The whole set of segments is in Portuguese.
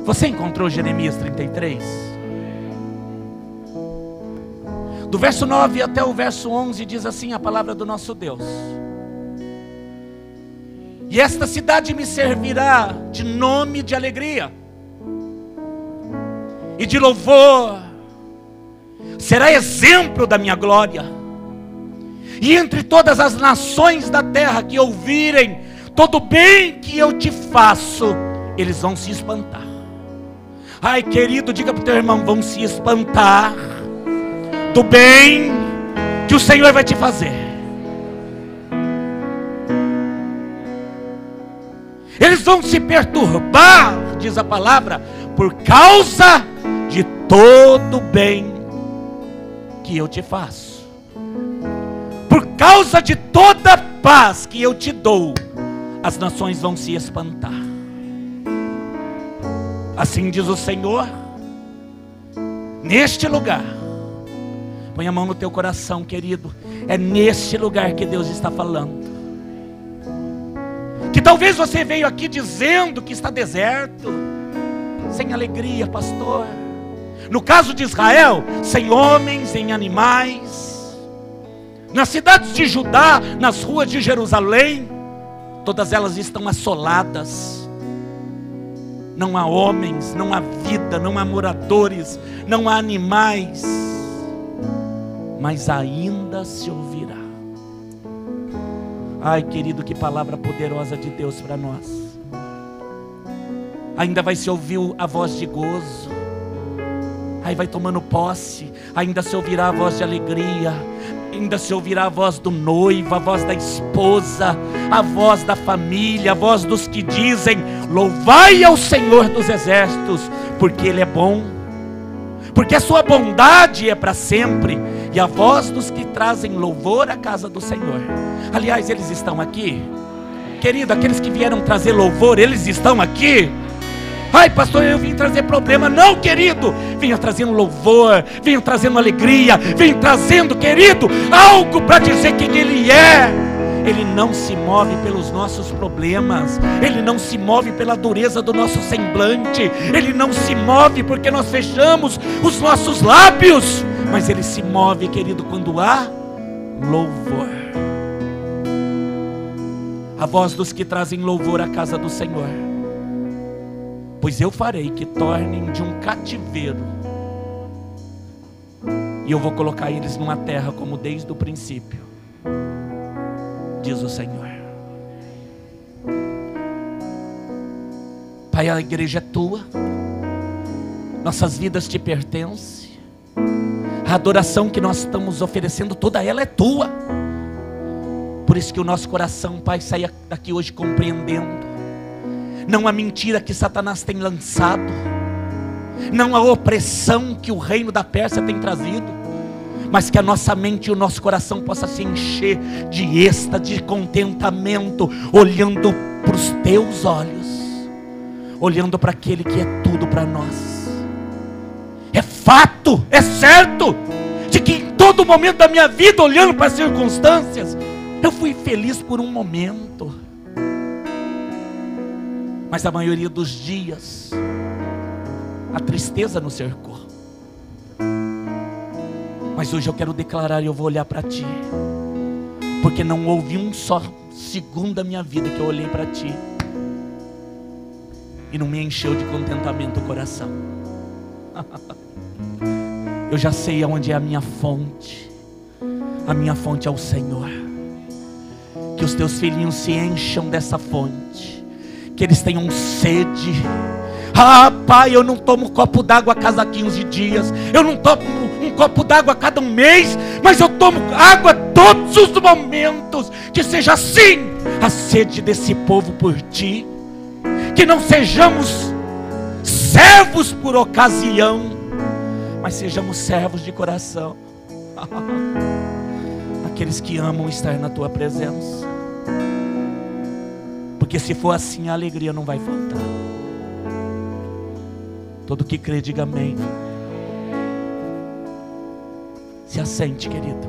Você encontrou Jeremias 33? Do verso 9 até o verso 11 diz assim a palavra do nosso Deus: e esta cidade me servirá de nome de alegria e de louvor, será exemplo da minha glória. E entre todas as nações da terra que ouvirem todo o bem que eu te faço, eles vão se espantar. Ai, querido, diga para o teu irmão: vão se espantar do bem que o Senhor vai te fazer. Eles vão se perturbar, diz a palavra, por causa de todo o bem que eu te faço. Por causa de toda a paz que eu te dou, as nações vão se espantar. Assim diz o Senhor, neste lugar. Põe a mão no teu coração, querido. É neste lugar que Deus está falando. Que talvez você veio aqui dizendo que está deserto, sem alegria, pastor. No caso de Israel, sem homens, sem animais. Nas cidades de Judá, nas ruas de Jerusalém, todas elas estão assoladas. Não há homens, não há vida, não há moradores, não há animais. Mas ainda se ouvirá. Ai, querido, que palavra poderosa de Deus para nós. Ainda vai se ouvir a voz de gozo. Aí vai tomando posse. Ainda se ouvirá a voz de alegria. Ainda se ouvirá a voz do noivo, a voz da esposa, a voz da família, a voz dos que dizem: louvai ao Senhor dos exércitos, porque Ele é bom, porque a sua bondade é para sempre. E a voz dos que trazem louvor à casa do Senhor. Aliás, eles estão aqui. Querido, aqueles que vieram trazer louvor, eles estão aqui. Ai, pastor, eu vim trazer problema. Não, querido, venha trazendo louvor, venha trazendo alegria, venha trazendo, querido, algo para dizer quem Ele é. Ele não se move pelos nossos problemas. Ele não se move pela dureza do nosso semblante. Ele não se move porque nós fechamos os nossos lábios. Mas Ele se move, querido, quando há louvor. A voz dos que trazem louvor à casa do Senhor. Pois eu farei que tornem de um cativeiro, e eu vou colocar eles numa terra como desde o princípio, diz o Senhor. Pai, a igreja é tua, nossas vidas te pertencem, a adoração que nós estamos oferecendo, toda ela é tua. Por isso que o nosso coração, Pai, saia daqui hoje compreendendo não a mentira que Satanás tem lançado, não a opressão que o reino da Pérsia tem trazido, mas que a nossa mente e o nosso coração possa se encher de êxtase, de contentamento, olhando para os teus olhos, olhando para aquele que é tudo para nós. É fato, é certo, de que em todo momento da minha vida, olhando para as circunstâncias, eu fui feliz por um momento, mas a maioria dos dias a tristeza nos cercou. Mas hoje eu quero declarar, e eu vou olhar para ti, porque não houve um só segundo da minha vida que eu olhei para ti e não me encheu de contentamento o coração. Eu já sei aonde é a minha fonte. A minha fonte é o Senhor. Que os teus filhinhos se encham dessa fonte, que eles tenham sede. Ah, Pai, eu não tomo um copo d'água a cada 15 dias, eu não tomo um copo d'água a cada um mês, mas eu tomo água todos os momentos. Que seja assim a sede desse povo por ti. Que não sejamos servos por ocasião, mas sejamos servos de coração. Aqueles que amam estar na tua presença. Porque se for assim, a alegria não vai faltar. Todo que crê, diga amém. Se assente, querido.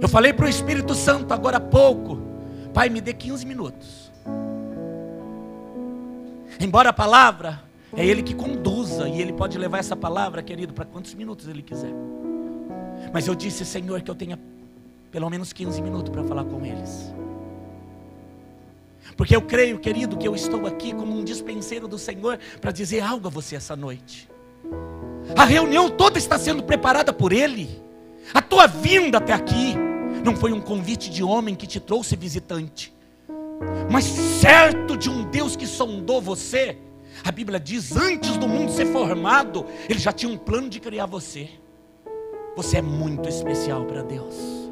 Eu falei para o Espírito Santo agora há pouco, Pai, me dê 15 minutos. Embora a palavra, é Ele que conduza, e Ele pode levar essa palavra, querido, para quantos minutos Ele quiser. Mas eu disse, Senhor, que eu tenha pelo menos 15 minutos para falar com eles. Porque eu creio, querido, que eu estou aqui como um dispenseiro do Senhor para dizer algo a você essa noite. A reunião toda está sendo preparada por Ele. A tua vinda até aqui não foi um convite de homem que te trouxe visitante, mas certo de um Deus que sondou você. A Bíblia diz, antes do mundo ser formado, Ele já tinha um plano de criar você. Você é muito especial para Deus.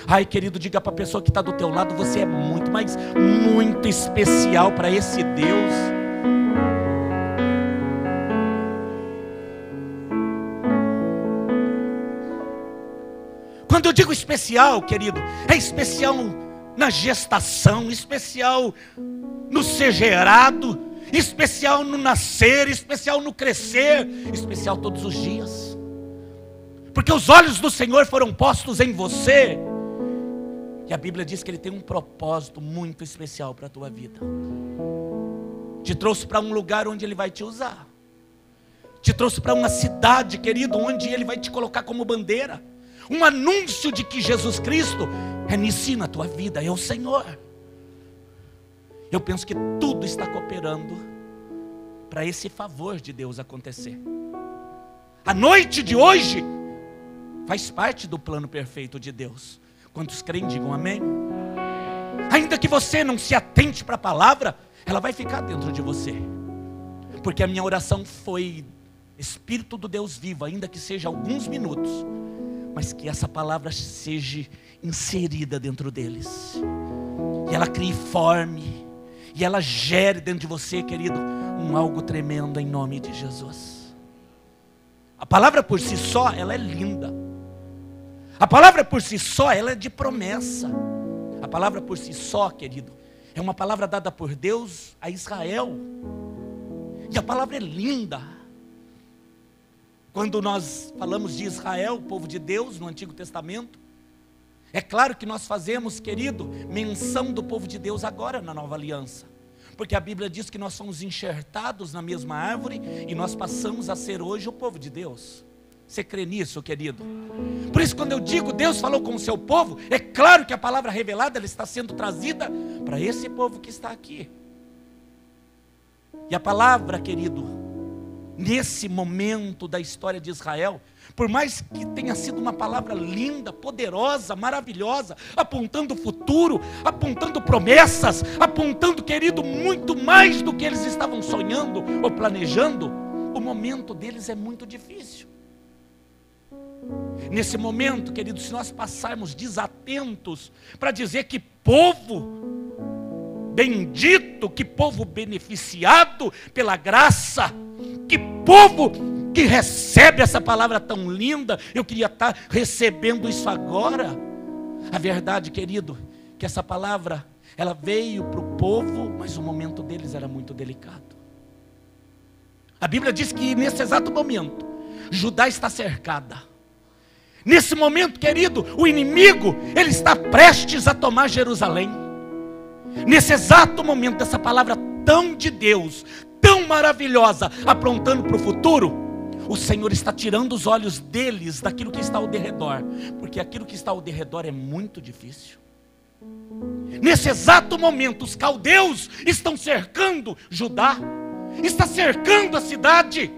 Ai, querido, diga para a pessoa que está do teu lado, você é muito, mas muito especial para esse Deus. Quando eu digo especial, querido, é especial na gestação, especial no ser gerado, especial no nascer, especial no crescer, especial todos os dias. Porque os olhos do Senhor foram postos em você. E a Bíblia diz que Ele tem um propósito muito especial para a tua vida. Te trouxe para um lugar onde Ele vai te usar. Te trouxe para uma cidade, querido, onde Ele vai te colocar como bandeira. Um anúncio de que Jesus Cristo é nisso na tua vida, é o Senhor. Eu penso que tudo está cooperando para esse favor de Deus acontecer. A noite de hoje faz parte do plano perfeito de Deus. Quantos creem, digam amém. Ainda que você não se atente para a palavra, ela vai ficar dentro de você. Porque a minha oração foi: Espírito do Deus vivo, ainda que seja alguns minutos, mas que essa palavra seja inserida dentro deles. E ela crie forme, e ela gere dentro de você, querido, um algo tremendo em nome de Jesus. A palavra por si só, ela é linda. A palavra por si só, ela é de promessa. A palavra por si só, querido, é uma palavra dada por Deus a Israel. E a palavra é linda. Quando nós falamos de Israel, o povo de Deus, no Antigo Testamento, é claro que nós fazemos, querido, menção do povo de Deus agora na Nova Aliança. Porque a Bíblia diz que nós somos enxertados na mesma árvore e nós passamos a ser hoje o povo de Deus. Você crê nisso, querido? Por isso, quando eu digo Deus falou com o seu povo, é claro que a palavra revelada ela está sendo trazida para esse povo que está aqui. E a palavra, querido, nesse momento da história de Israel, por mais que tenha sido uma palavra linda, poderosa, maravilhosa, apontando o futuro, apontando promessas, apontando, querido, muito mais do que eles estavam sonhando ou planejando, o momento deles é muito difícil. Nesse momento, querido, se nós passarmos desatentos para dizer que povo bendito, que povo beneficiado pela graça, que povo que recebe essa palavra tão linda, eu queria estar recebendo isso agora. A verdade, querido, que essa palavra, ela veio para o povo, mas o momento deles era muito delicado. A Bíblia diz que nesse exato momento, Judá está cercada. Nesse momento, querido, o inimigo, ele está prestes a tomar Jerusalém. Nesse exato momento, essa palavra tão de Deus, tão maravilhosa, aprontando para o futuro, o Senhor está tirando os olhos deles daquilo que está ao derredor, porque aquilo que está ao derredor é muito difícil. Nesse exato momento, os caldeus estão cercando Judá, está cercando a cidade.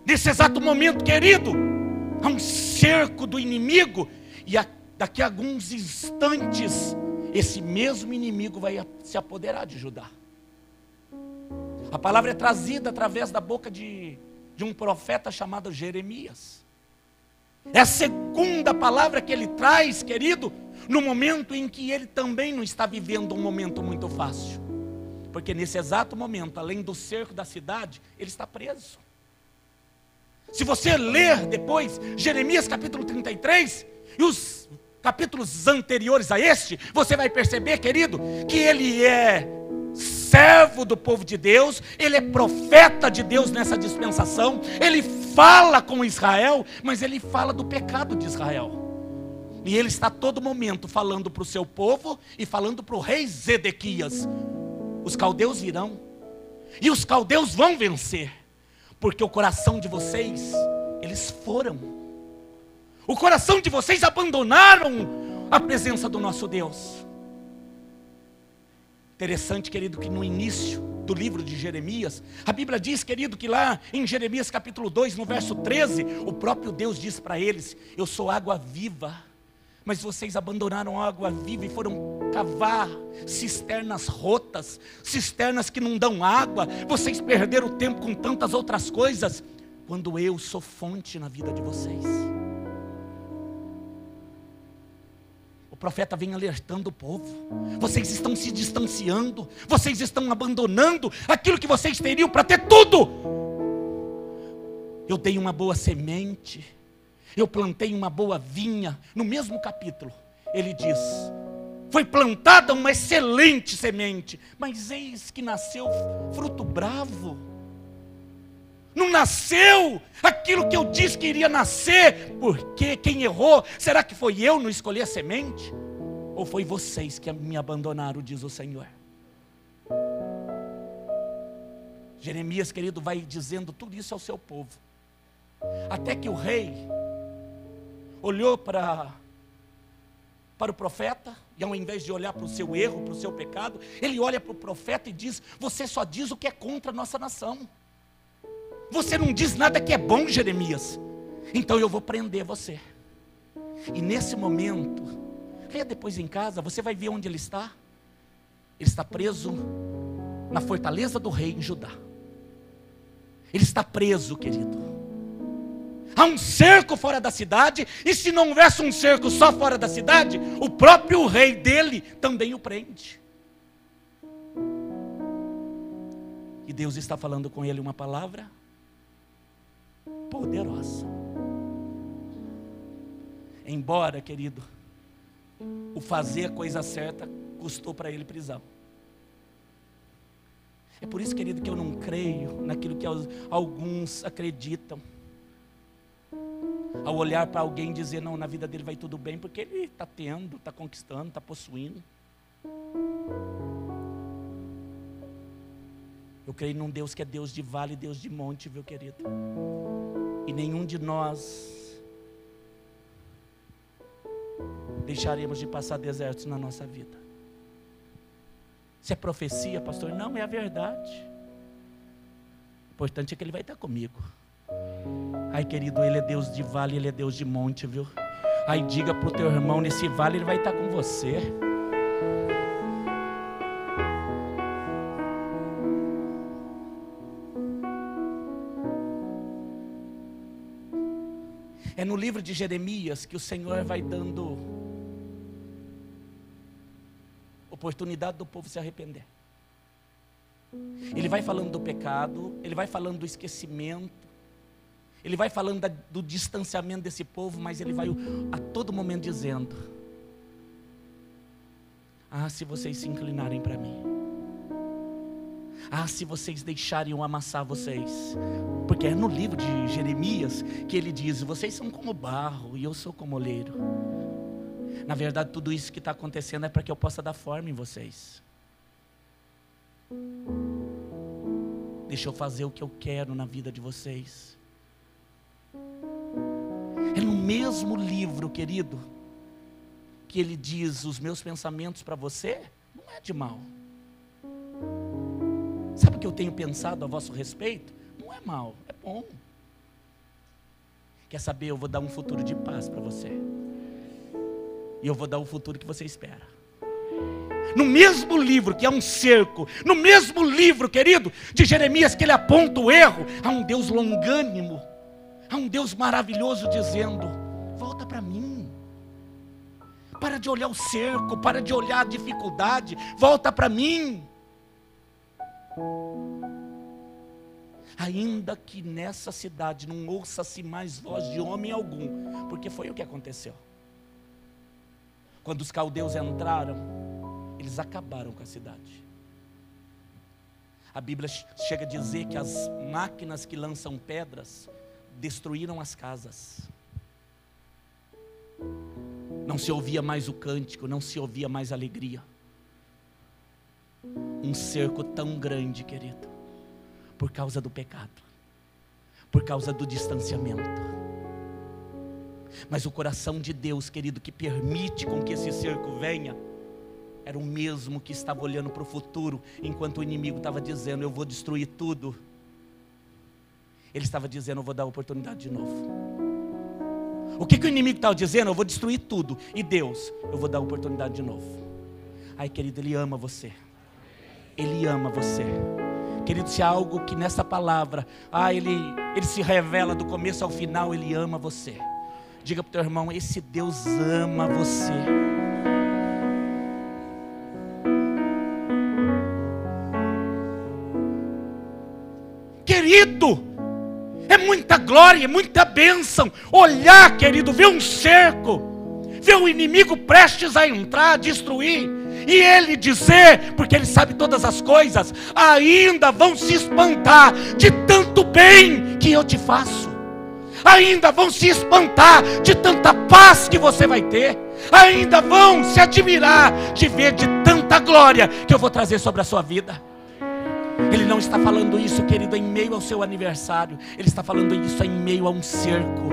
Nesse exato momento, querido, há um cerco do inimigo, e daqui a alguns instantes, esse mesmo inimigo vai se apoderar de Judá. A palavra é trazida através da boca de um profeta chamado Jeremias. É a segunda palavra que ele traz, querido, no momento em que ele também não está vivendo um momento muito fácil. Porque nesse exato momento, além do cerco da cidade, ele está preso. Se você ler depois Jeremias capítulo 33 e os capítulos anteriores a este, você vai perceber, querido, que ele é servo do povo de Deus, ele é profeta de Deus nessa dispensação, ele fala com Israel, mas ele fala do pecado de Israel. E ele está a todo momento falando para o seu povo e falando para o rei Zedequias: os caldeus virão, e os caldeus vão vencer, porque o coração de vocês, eles foram. O coração de vocês abandonaram a presença do nosso Deus. Interessante, querido, que no início do livro de Jeremias, a Bíblia diz, querido, que lá em Jeremias capítulo 2, no verso 13, o próprio Deus diz para eles: eu sou água viva, mas vocês abandonaram a água viva e foram cavar cisternas rotas, cisternas que não dão água. Vocês perderam tempo com tantas outras coisas, quando eu sou fonte na vida de vocês. O profeta vem alertando o povo: vocês estão se distanciando, vocês estão abandonando aquilo que vocês teriam para ter tudo. Eu dei uma boa semente, eu plantei uma boa vinha. No mesmo capítulo, ele diz: foi plantada uma excelente semente, mas eis que nasceu fruto bravo. Não nasceu aquilo que eu disse que iria nascer. Porque quem errou? Será que foi eu não escolher a semente? Ou foi vocês que me abandonaram, diz o Senhor? Jeremias, querido, vai dizendo tudo isso ao seu povo, até que o rei olhou para o profeta, e ao invés de olhar para o seu erro, para o seu pecado, ele olha para o profeta e diz: você só diz o que é contra a nossa nação. Você não diz nada que é bom, Jeremias. Então eu vou prender você. E nesse momento, leia depois em casa, você vai ver onde ele está. Ele está preso na fortaleza do rei em Judá. Ele está preso, querido. Há um cerco fora da cidade, e se não houvesse um cerco só fora da cidade, o próprio rei dele também o prende. E Deus está falando com ele uma palavra poderosa. Embora, querido, o fazer a coisa certa custou para ele prisão. É por isso, querido, que eu não creio naquilo que alguns acreditam, ao olhar para alguém e dizer: não, na vida dele vai tudo bem, porque ele está tendo, está conquistando, está possuindo. Eu creio num Deus que é Deus de vale e Deus de monte, viu, querido? E nenhum de nós deixaremos de passar desertos na nossa vida. Se é profecia, pastor, não, é a verdade. O importante é que ele vai estar comigo. Ai, querido, ele é Deus de vale, ele é Deus de monte, viu? Ai, diga para o teu irmão: nesse vale ele vai estar com você. É no livro de Jeremias que o Senhor vai dando oportunidade do povo se arrepender. Ele vai falando do pecado, ele vai falando do esquecimento, ele vai falando do distanciamento desse povo, mas ele vai a todo momento dizendo: ah, se vocês se inclinarem para mim, ah, se vocês deixarem eu amassar vocês. Porque é no livro de Jeremias que ele diz: vocês são como barro e eu sou como oleiro. Na verdade, tudo isso que está acontecendo é para que eu possa dar forma em vocês. Deixa eu fazer o que eu quero na vida de vocês. É no mesmo livro, querido, que ele diz: os meus pensamentos para você não é de mal. Sabe o que eu tenho pensado a vosso respeito? Não é mal, é bom. Quer saber? Eu vou dar um futuro de paz para você. E eu vou dar o futuro que você espera. No mesmo livro que é um cerco, no mesmo livro, querido, de Jeremias, que ele aponta o erro, há um Deus longânimo, há um Deus maravilhoso dizendo: volta para mim. Para de olhar o cerco, para de olhar a dificuldade, volta para mim. Ainda que nessa cidade não ouça-se mais voz de homem algum, porque foi o que aconteceu. Quando os caldeus entraram, eles acabaram com a cidade. A Bíblia chega a dizer que as máquinas que lançam pedras destruíram as casas. Não se ouvia mais o cântico, não se ouvia mais a alegria. Um cerco tão grande, querido, por causa do pecado, por causa do distanciamento. Mas o coração de Deus, querido, que permite com que esse cerco venha, era o mesmo que estava olhando para o futuro, enquanto o inimigo estava dizendo: eu vou destruir tudo. Ele estava dizendo: eu vou dar oportunidade de novo. O que o inimigo estava dizendo? Eu vou destruir tudo. E Deus: eu vou dar oportunidade de novo. Ai, querido, Ele ama você. Ele ama você. Querido, se há algo que nessa palavra, Ele se revela do começo ao final, Ele ama você. Diga para o teu irmão: esse Deus ama você. Querido, é muita glória, é muita bênção olhar, querido, ver um cerco, ver o inimigo prestes a entrar, a destruir, e ele dizer, porque ele sabe todas as coisas: ainda vão se espantar de tanto bem que eu te faço, ainda vão se espantar de tanta paz que você vai ter, ainda vão se admirar de ver de tanta glória que eu vou trazer sobre a sua vida. Ele não está falando isso, querido, em meio ao seu aniversário. Ele está falando isso em meio a um cerco,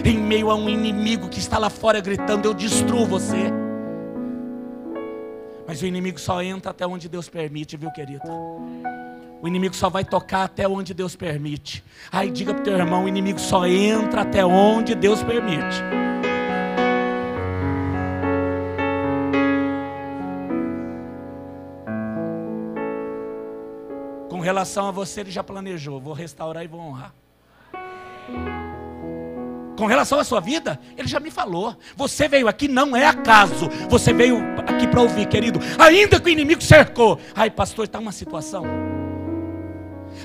em meio a um inimigo que está lá fora gritando: eu destruo você. Mas o inimigo só entra até onde Deus permite, viu, querido? O inimigo só vai tocar até onde Deus permite. Ai, diga para o teu irmão: o inimigo só entra até onde Deus permite. Com relação a você, ele já planejou: vou restaurar e vou honrar. Com relação à sua vida, ele já me falou: você veio aqui não é acaso, você veio aqui para ouvir, querido. Ainda que o inimigo cercou, ai pastor, está uma situação,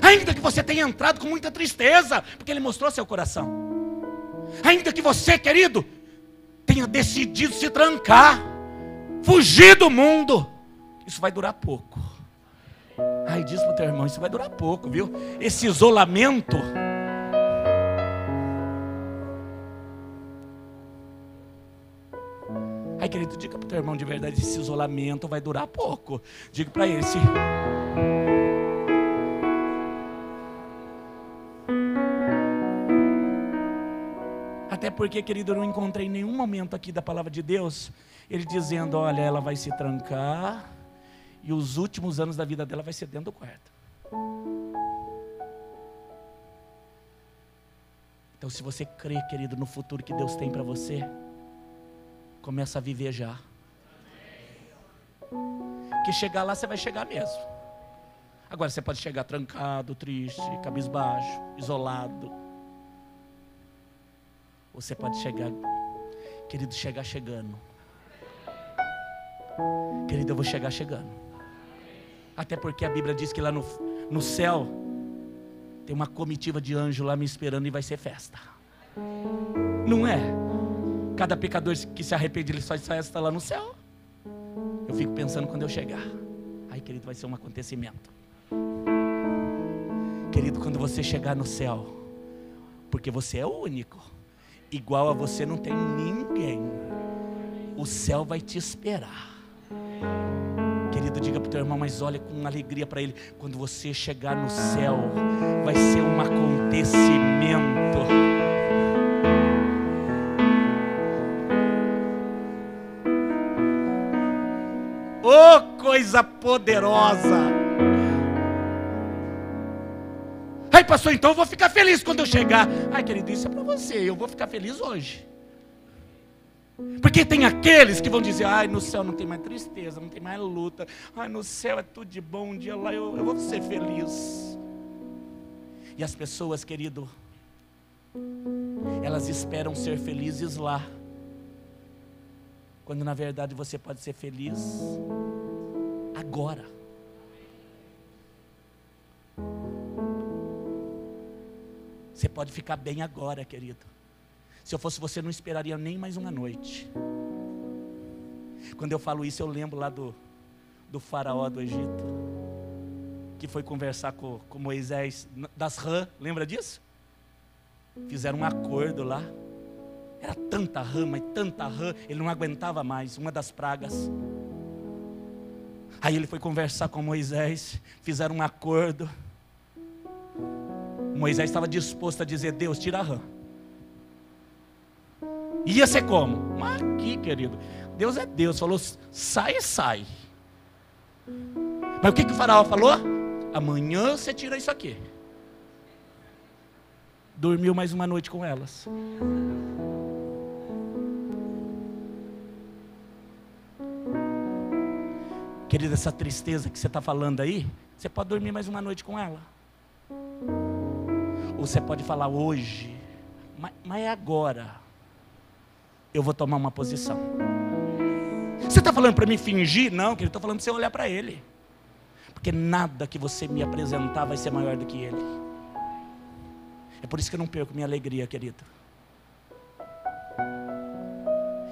ainda que você tenha entrado com muita tristeza, porque ele mostrou seu coração, ainda que você, querido, tenha decidido se trancar, fugir do mundo, isso vai durar pouco. Ai, diz para o teu irmão: isso vai durar pouco, viu? Esse isolamento. Ai, querido, diga para o teu irmão de verdade: esse isolamento vai durar pouco. Diga para ele: se... Até porque, querido, eu não encontrei em nenhum momento aqui da palavra de Deus ele dizendo: olha, ela vai se trancar e os últimos anos da vida dela vai ser dentro do quarto. Então, se você crê, querido, no futuro que Deus tem para você, começa a viver já. Que chegar lá você vai chegar mesmo. Agora você pode chegar trancado, triste, cabisbaixo, isolado. Ou você pode chegar, querido, chegar chegando. Querido, eu vou chegar chegando. Até porque a Bíblia diz que lá no céu tem uma comitiva de anjo lá me esperando e vai ser festa. Não é? Cada pecador que se arrepende, ele faz festa lá no céu. Eu fico pensando quando eu chegar. Ai, querido, vai ser um acontecimento. Querido, quando você chegar no céu, porque você é o único, igual a você não tem ninguém, o céu vai te esperar. Querido, diga para o teu irmão, mas olha com alegria para ele: quando você chegar no céu, vai ser um acontecimento. Oh, coisa poderosa! Ai, pastor, então eu vou ficar feliz quando eu chegar. Ai, querido, isso é para você, eu vou ficar feliz hoje. Porque tem aqueles que vão dizer: ai, no céu não tem mais tristeza, não tem mais luta. Ai, no céu é tudo de bom, um dia lá eu vou ser feliz. E as pessoas, querido, elas esperam ser felizes lá, quando na verdade você pode ser feliz agora. Você pode ficar bem agora, querido. Se eu fosse você, não esperaria nem mais uma noite. Quando eu falo isso, eu lembro lá do faraó do Egito, que foi conversar com Moisés das rãs, lembra disso? Fizeram um acordo lá. Era tanta rã, mas tanta rã, ele não aguentava mais, uma das pragas. Aí ele foi conversar com Moisés, fizeram um acordo. Moisés estava disposto a dizer: Deus, tira a rã. Ia ser como? Mas aqui, querido, Deus é Deus, falou: sai, sai. Mas o que o faraó falou? Amanhã você tira isso aqui. Dormiu mais uma noite com elas. Querida, essa tristeza que você está falando aí, você pode dormir mais uma noite com ela. Ou você pode falar: hoje, mas é agora, eu vou tomar uma posição. Você está falando para mim fingir? Não, querido, estou falando para você olhar para Ele. Porque nada que você me apresentar vai ser maior do que Ele. É por isso que eu não perco minha alegria, querido.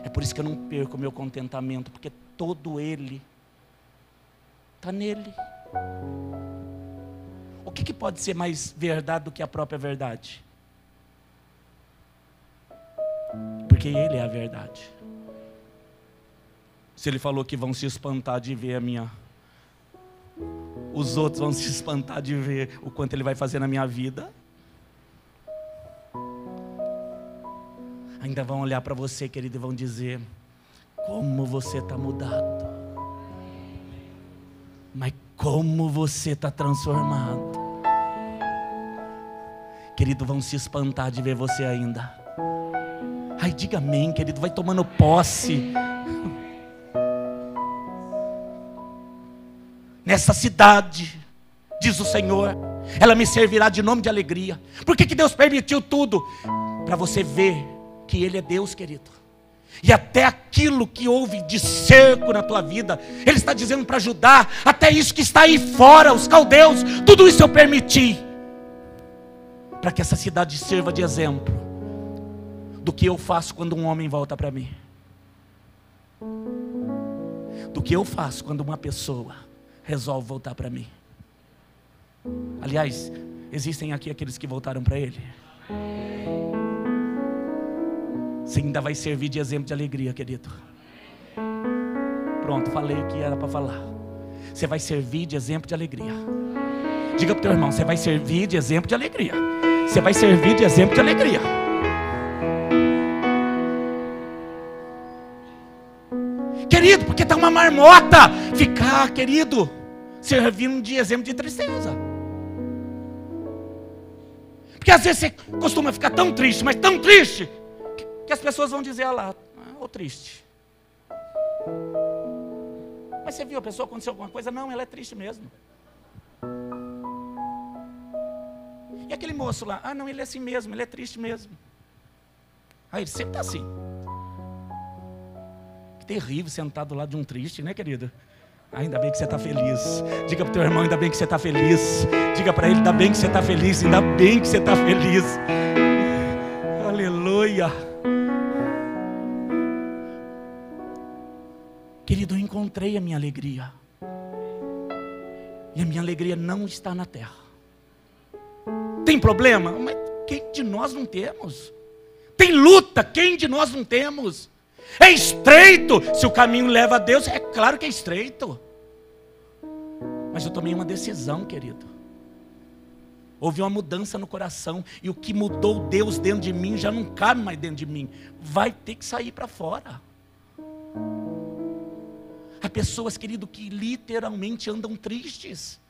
É por isso que eu não perco meu contentamento, porque todo Ele está nele. O que pode ser mais verdade do que a própria verdade? Porque Ele é a verdade. Se Ele falou que vão se espantar de ver a minha, os outros vão se espantar de ver o quanto Ele vai fazer na minha vida, ainda vão olhar para você, querido, e vão dizer: como você está mudado, mas como você está transformado. Querido, vão se espantar de ver você ainda. Ai, diga amém, querido, vai tomando posse. Nessa cidade, diz o Senhor, ela me servirá de nome de alegria. Por que Deus permitiu tudo? Para você ver que Ele é Deus, querido. E até aquilo que houve de cerco na tua vida, Ele está dizendo para ajudar. Até isso que está aí fora, os caldeus, tudo isso eu permiti, para que essa cidade sirva de exemplo do que eu faço quando um homem volta para mim, do que eu faço quando uma pessoa resolve voltar para mim. Aliás, existem aqui aqueles que voltaram para Ele. Você ainda vai servir de exemplo de alegria, querido. Pronto, falei o que era para falar. Você vai servir de exemplo de alegria. Diga para o teu irmão: você vai servir de exemplo de alegria. Você vai servir de exemplo de alegria. Querido, porque está uma marmota ficar, querido, servindo de exemplo de tristeza. Porque às vezes você costuma ficar tão triste, mas tão triste, que as pessoas vão dizer: olha lá, ô triste. Mas você viu a pessoa, aconteceu alguma coisa? Não, ela é triste mesmo. E aquele moço lá? Ah, não, ele é assim mesmo, ele é triste mesmo. Ah, ele sempre está assim. Que terrível sentar do lado de um triste, né, querido? Ah, ainda bem que você está feliz. Diga para o teu irmão: ainda bem que você está feliz. Diga para ele: ainda bem que você está feliz. Ainda bem que você está feliz. Aleluia. Querido, eu encontrei a minha alegria. E a minha alegria não está na terra. Tem problema? Mas quem de nós não temos? Tem luta? Quem de nós não temos? É estreito. Se o caminho leva a Deus, é claro que é estreito. Mas eu tomei uma decisão, querido. Houve uma mudança no coração. E o que mudou Deus dentro de mim já não cabe mais dentro de mim. Vai ter que sair para fora. Há pessoas, querido, que literalmente andam tristes.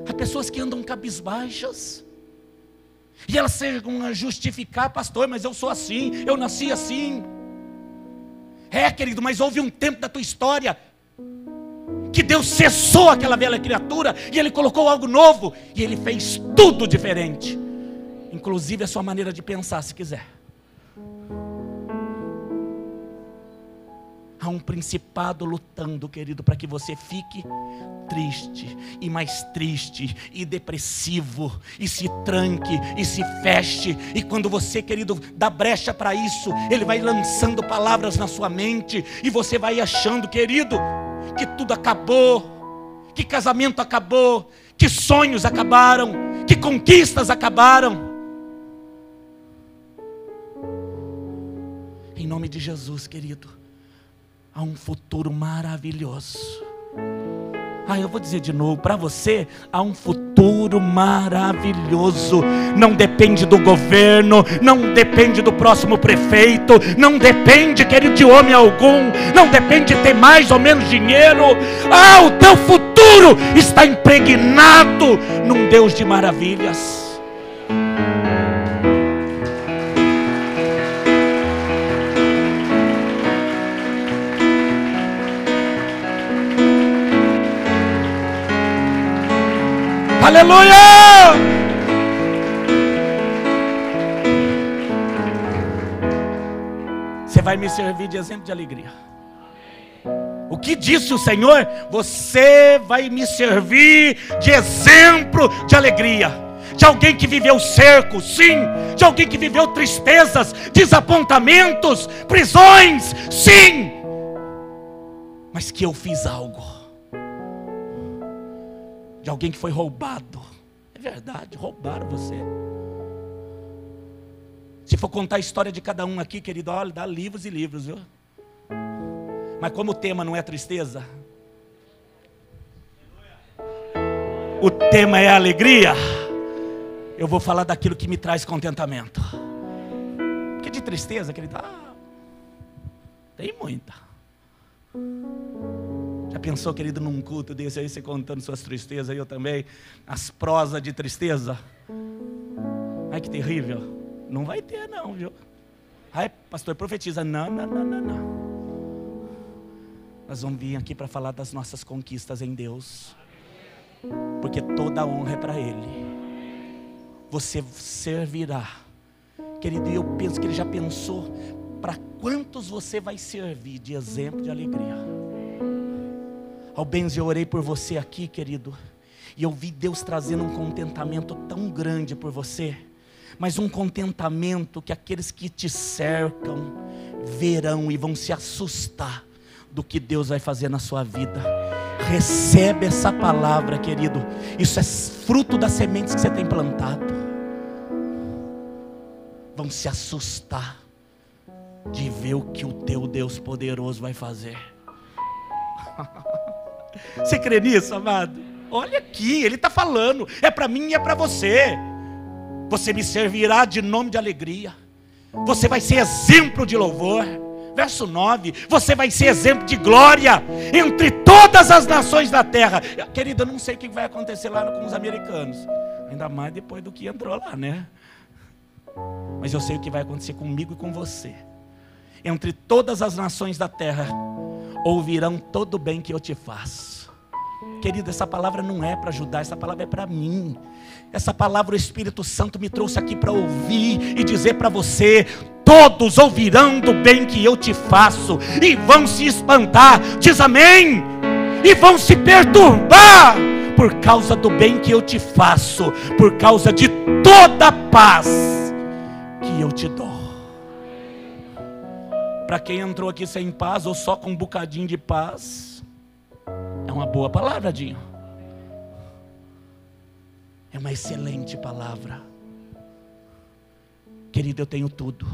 Há pessoas que andam cabisbaixas. E elas chegam a justificar: pastor, mas eu sou assim, eu nasci assim. É, querido, mas houve um tempo da tua história que Deus cessou aquela velha criatura e Ele colocou algo novo. E Ele fez tudo diferente, inclusive a sua maneira de pensar, se quiser. Há um principado lutando, querido, para que você fique triste, e mais triste, e depressivo, e se tranque, e se feche. E quando você, querido, dá brecha para isso, ele vai lançando palavras na sua mente, e você vai achando, querido, que tudo acabou, que casamento acabou, que sonhos acabaram, que conquistas acabaram. nome de Jesus, querido, há um futuro maravilhoso. Eu vou dizer de novo, para você há um futuro maravilhoso. Não depende do governo, não depende do próximo prefeito, não depende, querido, de homem algum, não depende de ter mais ou menos dinheiro. O teu futuro está impregnado num Deus de maravilhas. Aleluia! Você vai me servir de exemplo de alegria. O que disse o Senhor? Você vai me servir de exemplo de alegria. De alguém que viveu cerco, sim. De alguém que viveu tristezas, desapontamentos, prisões, sim. Mas que eu fiz algo. De alguém que foi roubado. É verdade, roubaram você. Se for contar a história de cada um aqui, querido, olha, dá livros e livros, viu? Mas como o tema não é tristeza, o tema é alegria, eu vou falar daquilo que me traz contentamento. Porque de tristeza, querido, tem muita. Já pensou, querido, num culto desse aí, você contando suas tristezas, eu também, as prosas de tristeza? Ai, que terrível. Não vai ter não, viu? Ai, pastor, profetiza. Não. Nós vamos vir aqui para falar das nossas conquistas em Deus. Porque toda a honra é para Ele. Você servirá. Querido, eu penso que Ele já pensou para quantos você vai servir de exemplo de alegria. Benz, eu orei por você aqui, querido, e eu vi Deus trazendo um contentamento tão grande por você, mas um contentamento que aqueles que te cercam verão e vão se assustar do que Deus vai fazer na sua vida. Recebe essa palavra, querido. Isso é fruto das sementes que você tem plantado. Vão se assustar de ver o que o teu Deus poderoso vai fazer. Você crê nisso, amado? Olha aqui, Ele está falando, é para mim e é para você. Você me servirá de nome de alegria. Você vai ser exemplo de louvor. Verso 9, você vai ser exemplo de glória entre todas as nações da terra. Querido, eu não sei o que vai acontecer lá com os americanos, ainda mais depois do que entrou lá, né? Mas eu sei o que vai acontecer comigo e com você. Entre todas as nações da terra ouvirão todo o bem que eu te faço. Querido, essa palavra não é para ajudar, essa palavra é para mim. Essa palavra o Espírito Santo me trouxe aqui para ouvir e dizer para você: todos ouvirão do bem que eu te faço e vão se espantar, diz amém, e vão se perturbar por causa do bem que eu te faço, por causa de toda a paz que eu te dou. Para quem entrou aqui sem paz ou só com um bocadinho de paz, é uma boa palavra, Dinho. É uma excelente palavra. Querido, eu tenho tudo.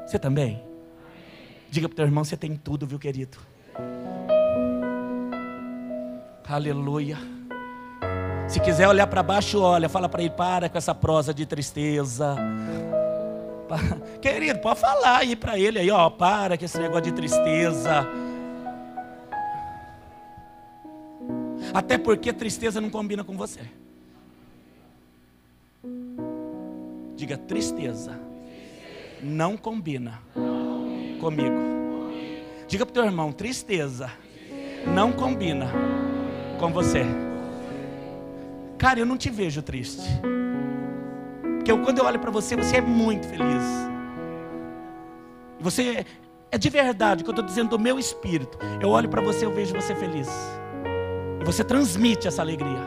Você também? Diga para o teu irmão, você tem tudo, viu, querido? Aleluia. Se quiser olhar para baixo, olha, fala para ele: para com essa prosa de tristeza. Querido, pode falar aí para ele aí, ó, para com esse negócio de tristeza. Até porque tristeza não combina com você. Diga: tristeza não combina comigo. Diga para o teu irmão: tristeza não combina com você. Cara, eu não te vejo triste. Porque quando eu olho para você, você é muito feliz. Você é de verdade, que eu estou dizendo do meu espírito. Eu olho para você, eu vejo você feliz. E você transmite essa alegria.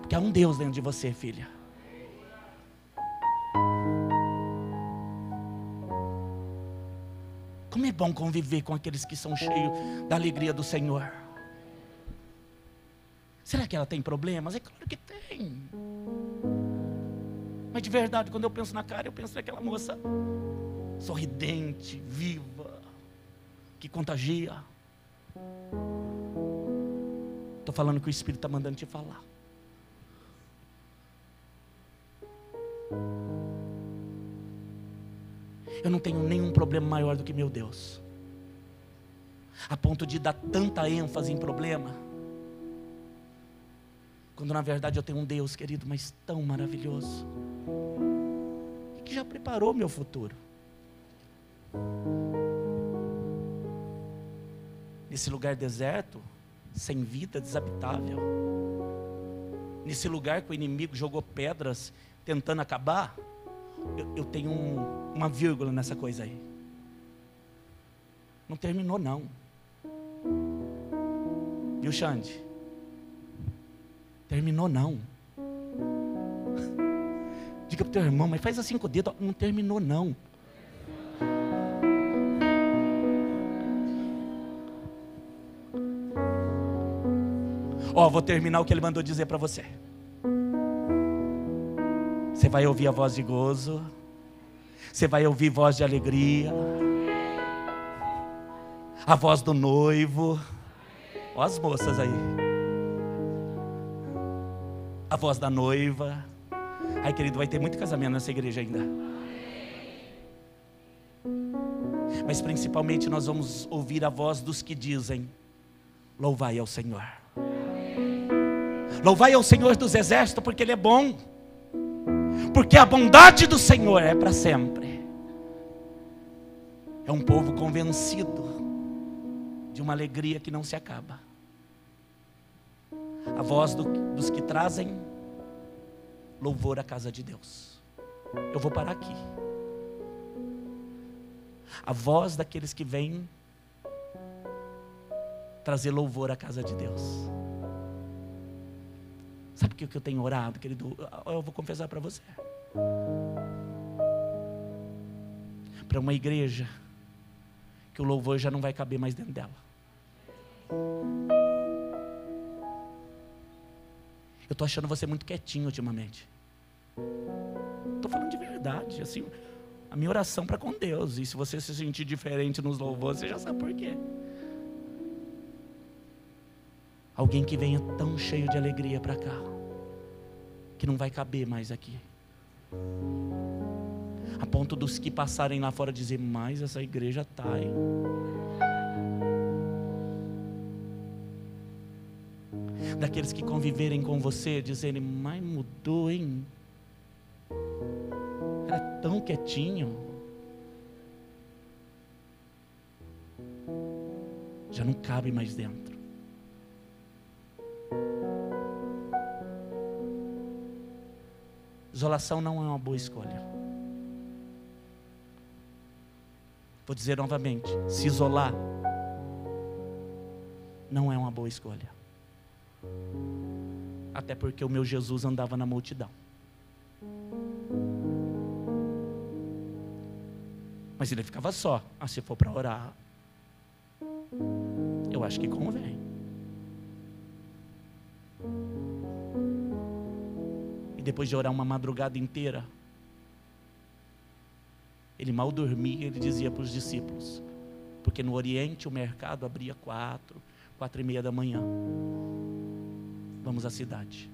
Porque há um Deus dentro de você, filha. Como é bom conviver com aqueles que são cheios da alegria do Senhor. Será que ela tem problemas? É claro que tem. Mas de verdade, quando eu penso na cara, eu penso naquela moça sorridente, viva, que contagia. Estou falando que o Espírito está mandando te falar. Eu não tenho nenhum problema maior do que meu Deus, a ponto de dar tanta ênfase em problema, quando na verdade eu tenho um Deus, querido, mas tão maravilhoso, e que já preparou meu futuro. Nesse lugar deserto, sem vida, desabitável, nesse lugar que o inimigo jogou pedras tentando acabar, eu tenho uma vírgula nessa coisa aí. Não terminou não. Viu, Xande? Terminou não. Diga para o teu irmão, mas faz assim com o dedo. Não terminou não. Vou terminar o que ele mandou dizer para você. Você vai ouvir a voz de gozo, você vai ouvir voz de alegria, a voz do noivo. Olha as moças aí, a voz da noiva. Ai, querido, vai ter muito casamento nessa igreja ainda. Mas principalmente nós vamos ouvir a voz dos que dizem: louvai ao Senhor. Louvai ao Senhor dos exércitos, porque Ele é bom, porque a bondade do Senhor é para sempre. É um povo convencido de uma alegria que não se acaba. A voz dos que trazem louvor à casa de Deus. Eu vou parar aqui. A voz daqueles que vêm trazer louvor à casa de Deus. Sabe o que eu tenho orado, querido? Eu vou confessar para você. Para uma igreja que o louvor já não vai caber mais dentro dela. Eu estou achando você muito quietinho ultimamente. Estou falando de verdade. Assim, a minha oração para com Deus. E se você se sentir diferente nos louvores, você já sabe por quê. Alguém que venha tão cheio de alegria para cá, que não vai caber mais aqui. A ponto dos que passarem lá fora dizer: mas essa igreja está, hein? Daqueles que conviverem com você dizerem: mas mudou, hein? Era tão quietinho. Já não cabe mais dentro. Isolação não é uma boa escolha. Vou dizer novamente: se isolar não é uma boa escolha. Até porque o meu Jesus andava na multidão. Mas ele ficava só. Se for para orar, eu acho que convém. Depois de orar uma madrugada inteira, ele mal dormia. Ele dizia para os discípulos, porque no Oriente o mercado abria 4:30 da manhã. Vamos à cidade.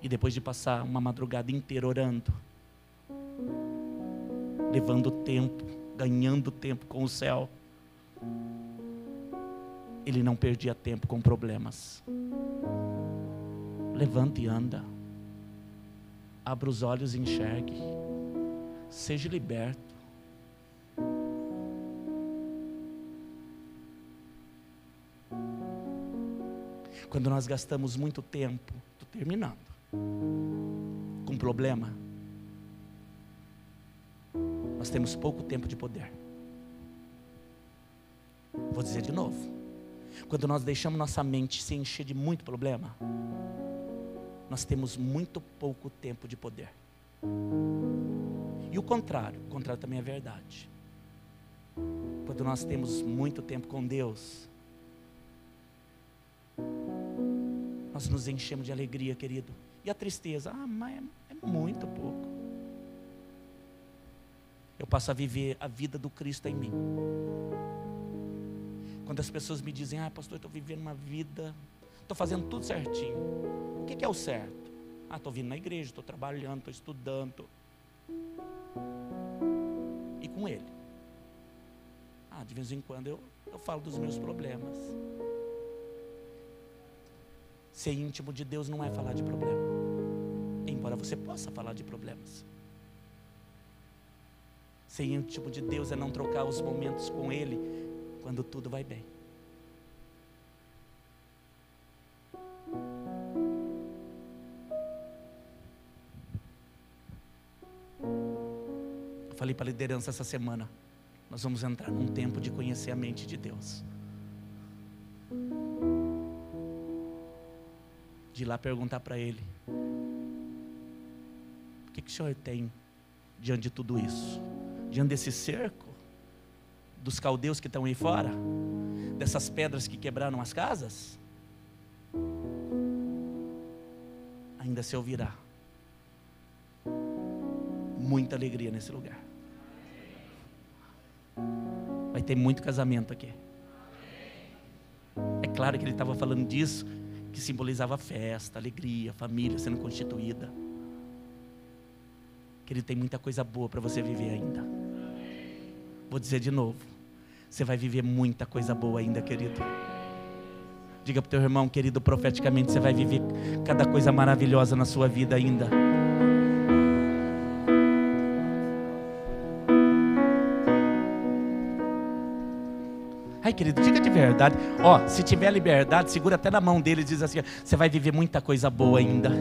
E depois de passar uma madrugada inteira orando, levando tempo, ganhando tempo com o céu, ele não perdia tempo com problemas. Levante e anda. Abra os olhos e enxergue. Seja liberto. Quando nós gastamos muito tempo, estou terminando, com problema, nós temos pouco tempo de poder. Vou dizer de novo. Quando nós deixamos nossa mente se encher de muito problema, nós temos muito pouco tempo de poder. E o contrário também é verdade. Quando nós temos muito tempo com Deus, nós nos enchemos de alegria, querido. E a tristeza? Mas é muito pouco. eu passo a viver a vida do Cristo em mim. Quando as pessoas me dizem, pastor, eu estou vivendo uma vida, estou fazendo tudo certinho. O que é o certo? Estou vindo na igreja, estou trabalhando, estou estudando. E com Ele? De vez em quando eu falo dos meus problemas. Ser íntimo de Deus não é falar de problema, embora você possa falar de problemas. Ser íntimo de Deus é não trocar os momentos com Ele quando tudo vai bem. Eu falei para a liderança essa semana, nós vamos entrar num tempo de conhecer a mente de Deus. De ir lá perguntar para Ele, o que o Senhor tem diante de tudo isso? Diante desse cerco, dos caldeus que estão aí fora, dessas pedras que quebraram as casas, ainda se ouvirá muita alegria nesse lugar. Vai ter muito casamento aqui. É claro que ele estava falando disso, que simbolizava festa, alegria, família sendo constituída. Que ele tem muita coisa boa para você viver ainda. Vou dizer de novo, você vai viver muita coisa boa ainda, querido. Diga para o teu irmão, querido, profeticamente, você vai viver cada coisa maravilhosa na sua vida ainda. Ai, querido, diga de verdade. Se tiver liberdade, segura até na mão dele e diz assim, você vai viver muita coisa boa ainda.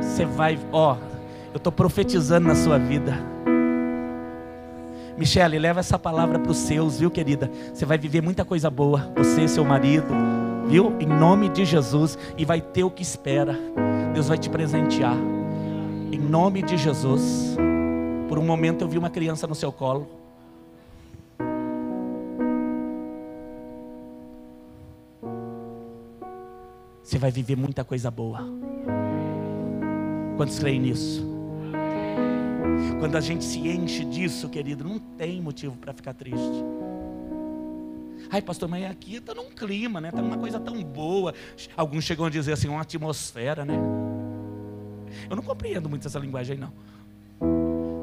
Você vai, eu estou profetizando na sua vida. Michele, leva essa palavra para os seus, viu, querida? Você vai viver muita coisa boa, você, seu marido, viu? Em nome de Jesus, e vai ter o que espera. Deus vai te presentear, em nome de Jesus. Por um momento eu vi uma criança no seu colo. Você vai viver muita coisa boa. Quantos creem nisso? Quando a gente se enche disso, querido, não tem motivo para ficar triste. Ai, pastor, mas aqui está num clima, né? Está numa coisa tão boa. Alguns chegam a dizer assim, uma atmosfera, né? Eu não compreendo muito essa linguagem aí, não.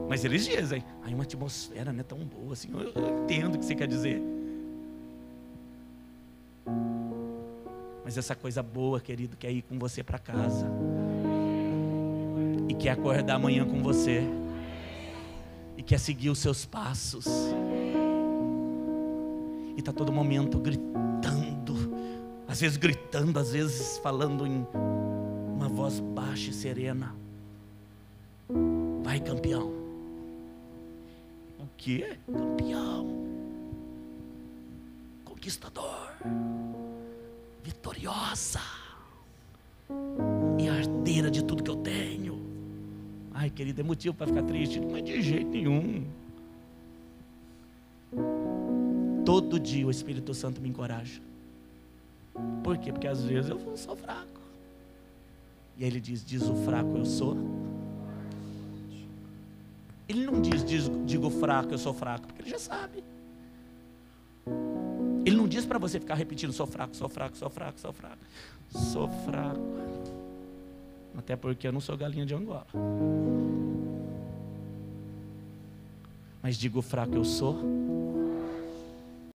Mas eles dizem, uma atmosfera, né? Tão boa assim. Eu entendo o que você quer dizer. Mas essa coisa boa, querido, quer ir com você para casa. E quer acordar amanhã com você. E quer seguir os seus passos. E está todo momento gritando. Às vezes gritando, às vezes falando em uma voz baixa e serena. Vai, campeão. O quê? Campeão. Conquistador. Vitoriosa e herdeira de tudo que eu tenho. Ai, querido, é motivo para ficar triste? Não é de jeito nenhum. Todo dia o Espírito Santo me encoraja. Por quê? Porque às vezes eu sou fraco. E aí ele diz o fraco eu sou. Ele não digo fraco, eu sou fraco, porque ele já sabe. Ele não diz para você ficar repetindo, sou fraco, sou fraco, sou fraco, sou fraco. Sou fraco. Até porque eu não sou galinha de Angola. Mas digo fraco eu sou.